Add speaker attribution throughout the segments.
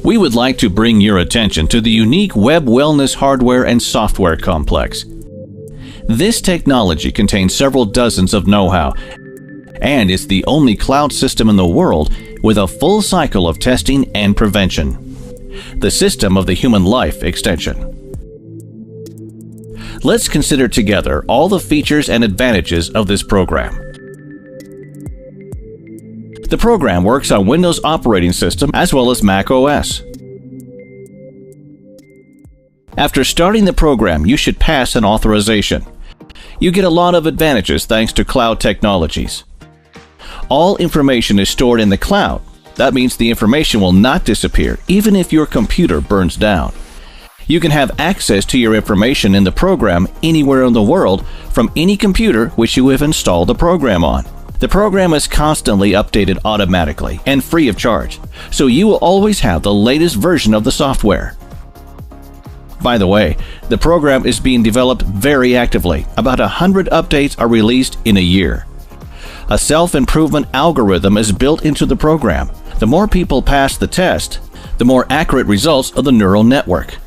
Speaker 1: We would like to bring your attention to the unique WebWellness hardware and software complex. This technology contains several dozens of know-how and is the only cloud system in the world with a full cycle of testing and prevention. The system of the human life extension. Let's consider together all the features and advantages of this program. The program works on Windows operating system as well as Mac OS. After starting the program, you should pass an authorization. You get a lot of advantages thanks to cloud technologies. All information is stored in the cloud. That means the information will not disappear even if your computer burns down. You can have access to your information in the program anywhere in the world from any computer which you have installed the program on. The program is constantly updated automatically and free of charge, so you will always have the latest version of the software. By the way, the program is being developed very actively. About 100 updates are released in a year. A self-improvement algorithm is built into the program. The more people pass the test, the more accurate results of the neural network.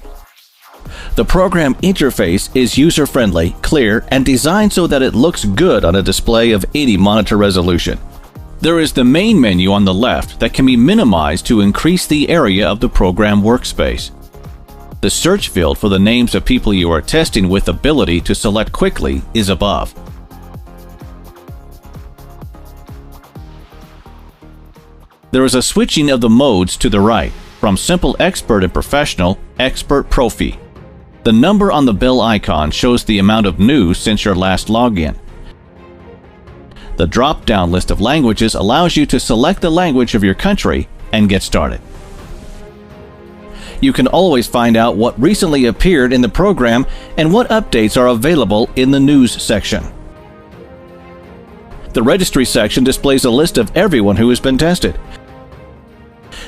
Speaker 1: The program interface is user-friendly, clear, and designed so that it looks good on a display of any monitor resolution. There is the main menu on the left that can be minimized to increase the area of the program workspace. The search field for the names of people you are testing with ability to select quickly is above. There is a switching of the modes to the right, from Simple Expert and Professional, Expert Profi. The number on the bell icon shows the amount of news since your last login. The drop-down list of languages allows you to select the language of your country and get started. You can always find out what recently appeared in the program and what updates are available in the news section. The registry section displays a list of everyone who has been tested.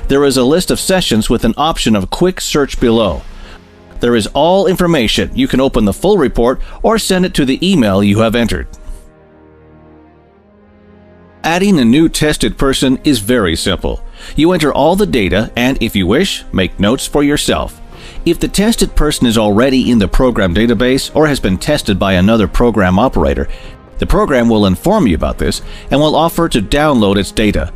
Speaker 1: There is a list of sessions with an option of quick search below. There is all information. You can open the full report or send it to the email you have entered. Adding a new tested person is very simple. You enter all the data and, if you wish, make notes for yourself. If the tested person is already in the program database or has been tested by another program operator, the program will inform you about this and will offer to download its data.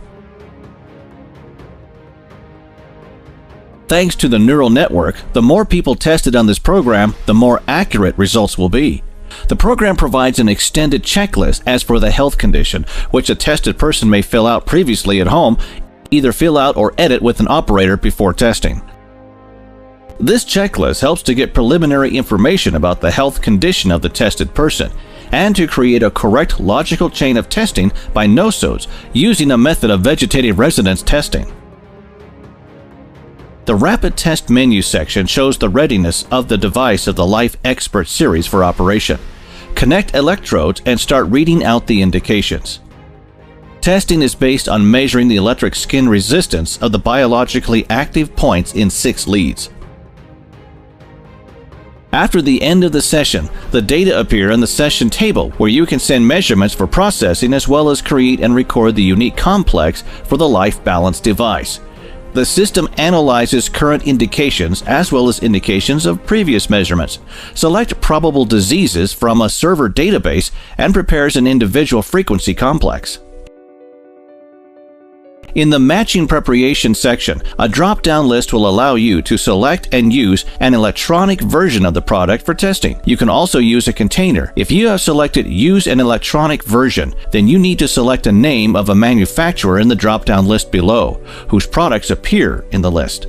Speaker 1: Thanks to the neural network, the more people tested on this program, the more accurate results will be. The program provides an extended checklist as for the health condition, which a tested person may fill out previously at home, either fill out or edit with an operator before testing. This checklist helps to get preliminary information about the health condition of the tested person and to create a correct logical chain of testing by nosodes using a method of vegetative resonance testing. The Rapid Test menu section shows the readiness of the device of the Life Expert series for operation. Connect electrodes and start reading out the indications. Testing is based on measuring the electric skin resistance of the biologically active points in 6 leads. After the end of the session, the data appear in the session table where you can send measurements for processing as well as create and record the unique complex for the Life Balance device. The system analyzes current indications as well as indications of previous measurements. Select probable diseases from a server database and prepares an individual frequency complex. In the Matching Preparation section, a drop-down list will allow you to select and use an electronic version of the product for testing. You can also use a container. If you have selected Use an electronic version, then you need to select a name of a manufacturer in the drop-down list below, whose products appear in the list.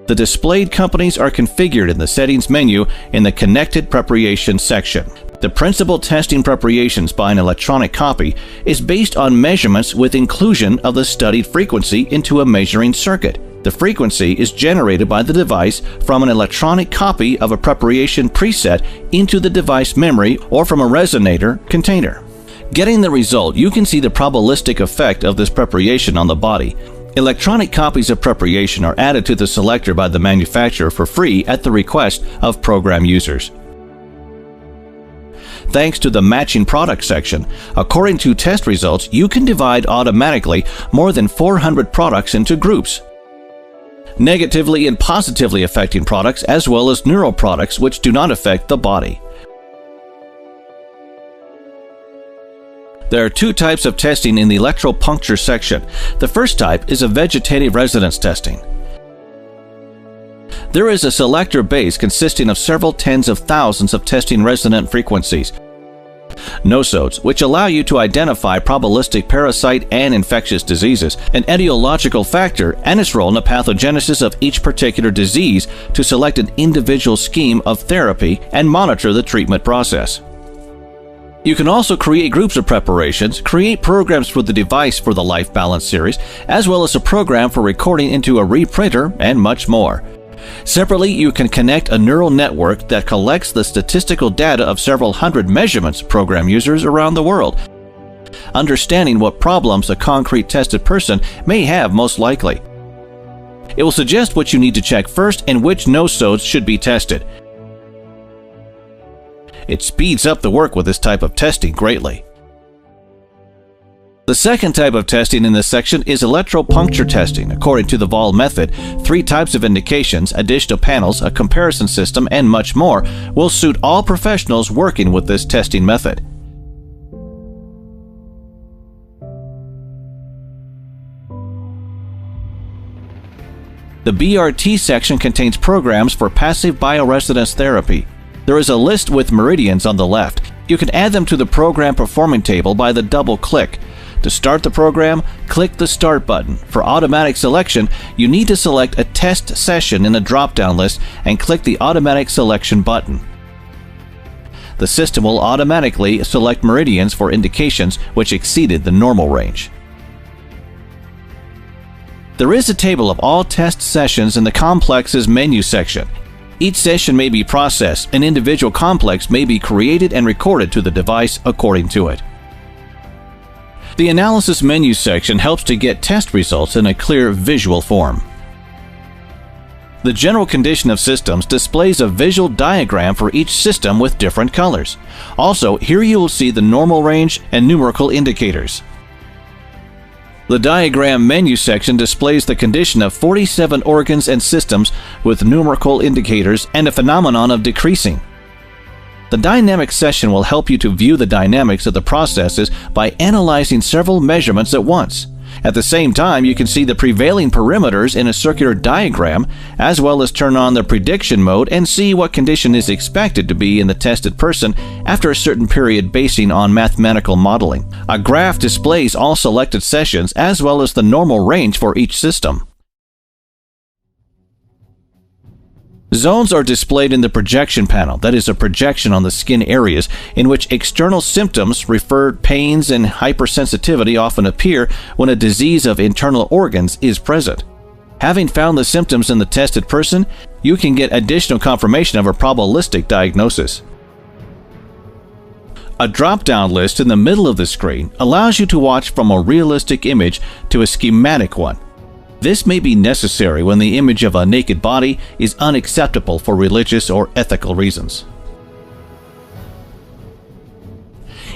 Speaker 1: The displayed companies are configured in the Settings menu in the Connected Preparation section. The principal testing preparations by an electronic copy is based on measurements with inclusion of the studied frequency into a measuring circuit. The frequency is generated by the device from an electronic copy of a preparation preset into the device memory or from a resonator container. Getting the result, you can see the probabilistic effect of this preparation on the body. Electronic copies of preparation are added to the selector by the manufacturer for free at the request of program users. Thanks to the matching product section, according to test results, you can divide automatically more than 400 products into groups. Negatively and positively affecting products, as well as neutral products which do not affect the body. There are two types of testing in the electropuncture section. The first type is a vegetative resonance testing. There is a selector base consisting of several tens of thousands of testing resonant frequencies, nosodes, which allow you to identify probabilistic parasite and infectious diseases, an etiological factor, and its role in the pathogenesis of each particular disease to select an individual scheme of therapy and monitor the treatment process. You can also create groups of preparations, create programs for the device for the Life Balance series, as well as a program for recording into a reprinter, and much more. Separately, you can connect a neural network that collects the statistical data of several hundred measurements program users around the world, understanding what problems a concrete tested person may have most likely. It will suggest what you need to check first and which nosodes should be tested. It speeds up the work with this type of testing greatly. The second type of testing in this section is electropuncture testing. According to the Vol method, 3 types of indications, additional panels, a comparison system, and much more will suit all professionals working with this testing method. The BRT section contains programs for passive bioresonance therapy. There is a list with meridians on the left. You can add them to the program performing table by the double click. To start the program, click the Start button. For automatic selection, you need to select a test session in the drop-down list and click the Automatic Selection button. The system will automatically select meridians for indications which exceeded the normal range. There is a table of all test sessions in the complex's menu section. Each session may be processed. An individual complex may be created and recorded to the device according to it. The analysis menu section helps to get test results in a clear visual form. The general condition of systems displays a visual diagram for each system with different colors. Also, here you will see the normal range and numerical indicators. The diagram menu section displays the condition of 47 organs and systems with numerical indicators and a phenomenon of decreasing. The dynamic session will help you to view the dynamics of the processes by analyzing several measurements at once. At the same time, you can see the prevailing perimeters in a circular diagram, as well as turn on the prediction mode and see what condition is expected to be in the tested person after a certain period basing on mathematical modeling. A graph displays all selected sessions as well as the normal range for each system. Zones are displayed in the projection panel, that is a projection on the skin areas in which external symptoms, referred pains, and hypersensitivity often appear when a disease of internal organs is present. Having found the symptoms in the tested person, you can get additional confirmation of a probabilistic diagnosis. A drop-down list in the middle of the screen allows you to watch from a realistic image to a schematic one. This may be necessary when the image of a naked body is unacceptable for religious or ethical reasons.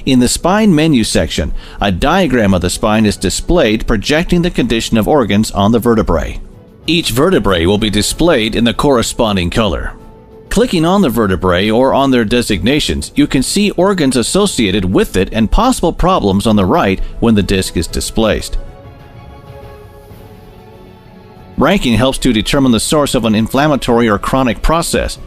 Speaker 1: In the spine menu section, a diagram of the spine is displayed projecting the condition of organs on the vertebrae. Each vertebrae will be displayed in the corresponding color. Clicking on the vertebrae or on their designations, you can see organs associated with it and possible problems on the right when the disc is displaced. Ranking helps to determine the source of an inflammatory or chronic process.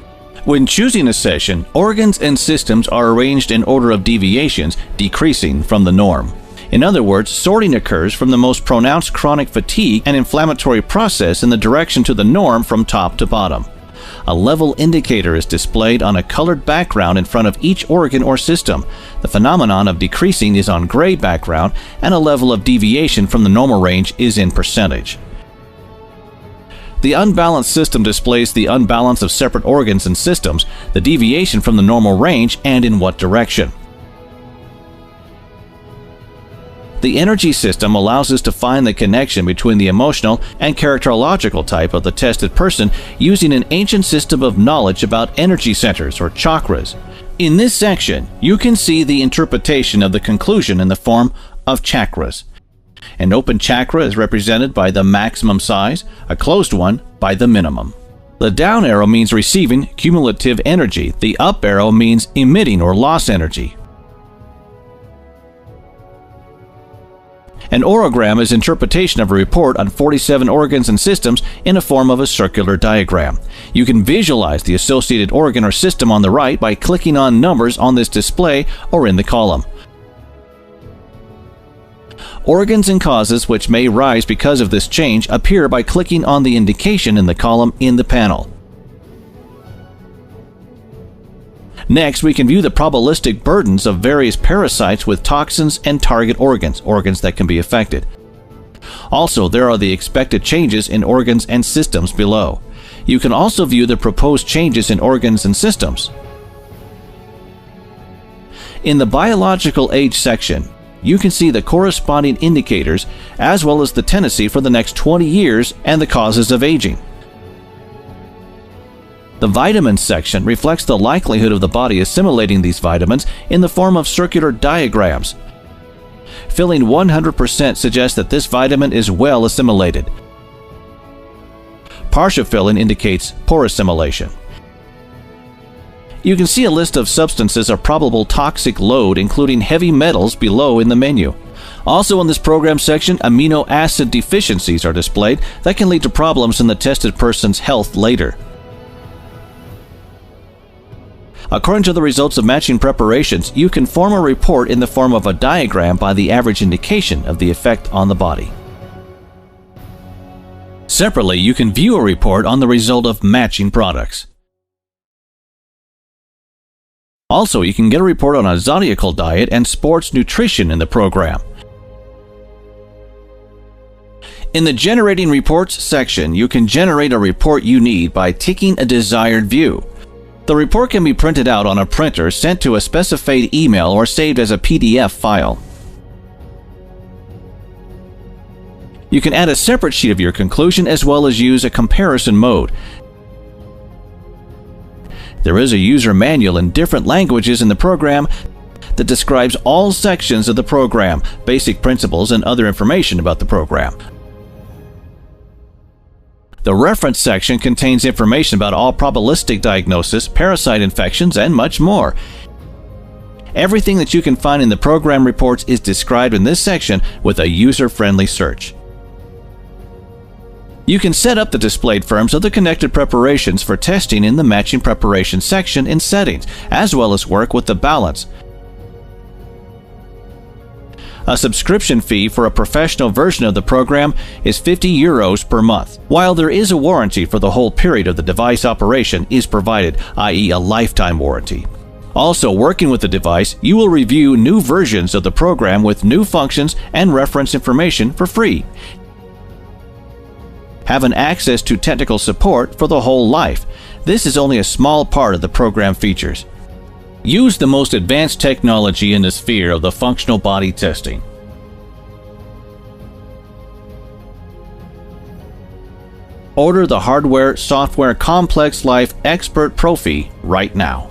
Speaker 1: When choosing a session, organs and systems are arranged in order of deviations, decreasing from the norm. In other words, sorting occurs from the most pronounced chronic fatigue and inflammatory process in the direction to the norm from top to bottom. A level indicator is displayed on a colored background in front of each organ or system. The phenomenon of decreasing is on gray background, and a level of deviation from the normal range is in percentage. The unbalanced system displays the unbalance of separate organs and systems, the deviation from the normal range, and in what direction. The energy system allows us to find the connection between the emotional and characterological type of the tested person using an ancient system of knowledge about energy centers or chakras. In this section, you can see the interpretation of the conclusion in the form of chakras. An open chakra is represented by the maximum size, a closed one by the minimum. The down arrow means receiving cumulative energy. The up arrow means emitting or loss energy. An orogram is interpretation of a report on 47 organs and systems in a form of a circular diagram. You can visualize the associated organ or system on the right by clicking on numbers on this display or in the column. Organs and causes which may rise because of this change appear by clicking on the indication in the column in the panel. Next, we can view the probabilistic burdens of various parasites with toxins and target organs that can be affected. Also, there are the expected changes in organs and systems below. You can also view the proposed changes in organs and systems. In the biological age section, you can see the corresponding indicators as well as the tendency for the next 20 years and the causes of aging. The vitamins section reflects the likelihood of the body assimilating these vitamins in the form of circular diagrams. Filling 100% suggests that this vitamin is well assimilated. Partial filling indicates poor assimilation. You can see a list of substances of probable toxic load, including heavy metals, below in the menu. Also in this program section, amino acid deficiencies are displayed that can lead to problems in the tested person's health later. According to the results of matching preparations, you can form a report in the form of a diagram by the average indication of the effect on the body. Separately, you can view a report on the result of matching products. Also, you can get a report on a zodiacal diet and sports nutrition in the program. In the Generating Reports section, you can generate a report you need by ticking a desired view. The report can be printed out on a printer, sent to a specified email, or saved as a PDF file. You can add a separate sheet of your conclusion as well as use a comparison mode. There is a user manual in different languages in the program that describes all sections of the program, basic principles, and other information about the program. The reference section contains information about all probabilistic diagnosis, parasite infections, and much more. Everything that you can find in the program reports is described in this section with a user-friendly search. You can set up the displayed firms of the connected preparations for testing in the Matching Preparation section in Settings, as well as work with the balance. A subscription fee for a professional version of the program is €50 per month, while there is a warranty for the whole period of the device operation is provided, i.e. a lifetime warranty. Also, working with the device, you will review new versions of the program with new functions and reference information for free. Have an access to technical support for the whole life. This is only a small part of the program features. Use the most advanced technology in the sphere of the functional body testing. Order the hardware, software, complex life expert Profi right now.